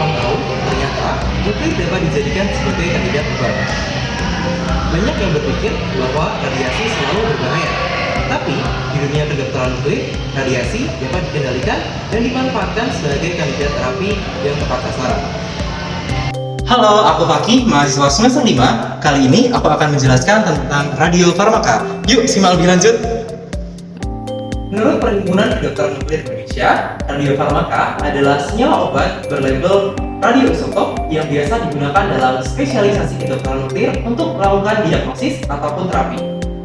teman-teman tahu, ternyata nuklir dapat dijadikan sebagai kandidat obat. Banyak yang berpikir bahwa radiasi selalu berbahaya. Tapi, di dunia kedokteran nuklir, radiasi dapat dikendalikan dan dimanfaatkan sebagai kandidat terapi yang tepat sasaran. Halo, aku Fakih, mahasiswa semester 5. Kali ini aku akan menjelaskan tentang radiofarmaka. Yuk, simak lebih lanjut. Menurut Perhimpunan Kedokteran Nuklir Indonesia, radiofarmaka adalah senyawa obat berlabel radioisotop yang biasa digunakan dalam spesialisasi kedokteran nuklir untuk melakukan diagnosis ataupun terapi.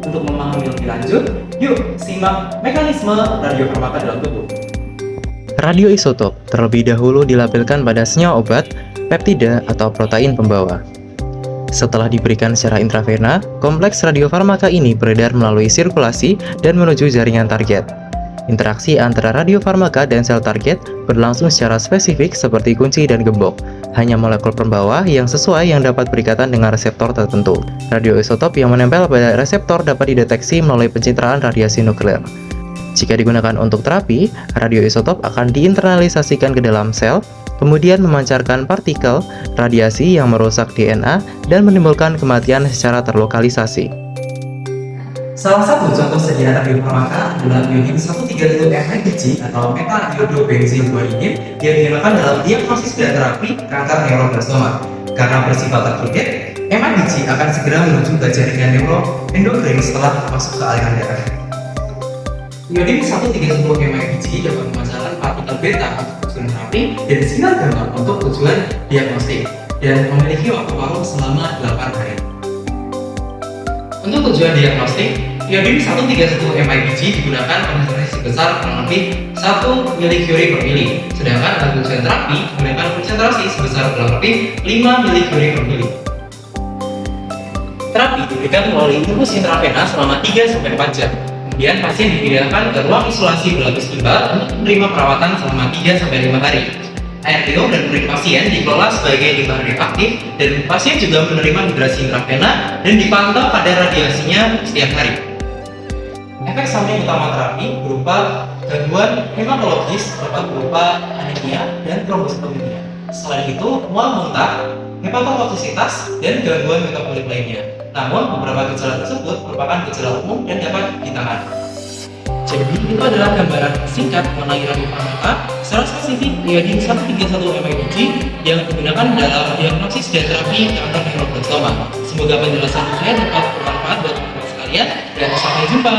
Untuk memahami lebih lanjut, yuk simak mekanisme radiofarmaka dalam tubuh. Radioisotop terlebih dahulu dilabelkan pada senyawa obat, peptida atau protein pembawa. Setelah diberikan secara intravena, kompleks radiofarmaka ini beredar melalui sirkulasi dan menuju jaringan target. Interaksi antara radiofarmaka dan sel target berlangsung secara spesifik seperti kunci dan gembok. Hanya molekul pembawa yang sesuai yang dapat berikatan dengan reseptor tertentu. Radioisotop yang menempel pada reseptor dapat dideteksi melalui pencitraan radiasi nuklir. Jika digunakan untuk terapi, radioisotop akan diinternalisasikan ke dalam sel, kemudian memancarkan partikel radiasi yang merusak DNA dan menimbulkan kematian secara terlokalisasi. Salah satu contoh sediaan radiofarmaka adalah iodin 131-MeBG atau meta-iodobenzin 2-inib yang digunakan dalam diagnosis dan terapi kanker neuroblastoma. Karena bersifat targeted, MeBG akan segera menuju ke jaringan neuroendokrin setelah masuk ke aliran darah. Iodin 131-MeBG dapat memancarkan partikel beta untuk tujuan terapi dan sinar gamma untuk tujuan diagnostik dan memiliki waktu paruh selama 8 hari. Untuk tujuan diagnostik, iodin 131-MeBG digunakan konsentrasi sebesar kurang lebih 1 mCi per mili, sedangkan untuk tujuan terapi menggunakan konsentrasi sebesar kurang lebih 5 mCi per mili. Terapi diberikan melalui infus intravena selama 3-4 jam. Kemudian pasien dipindahkan ke ruang isolasi berlapis tebal untuk menerima perawatan selama 3-5 hari. Air liur dan urin pasien dikelola sebagai limbah radioaktif dan pasien juga menerima hidrasi intravena dan dipantau kadar radiasinya setiap hari. Efek samping utama terapi berupa gangguan hematologis dapat berupa anemia dan trombositopenia. Selain itu, mual muntah, hepatotoksisitas, dan gangguan metabolik lainnya. Namun, beberapa gejala tersebut merupakan gejala umum dan dapat ditangani. Jadi, itu adalah gambaran singkat mengenai radiofarmaka secara spesifik iodin 131-MeBG yang digunakan dalam diagnosis dan terapi kanker neuroblastoma. Semoga penjelasan saya dapat bermanfaat buat teman-teman sekalian dan sampai jumpa.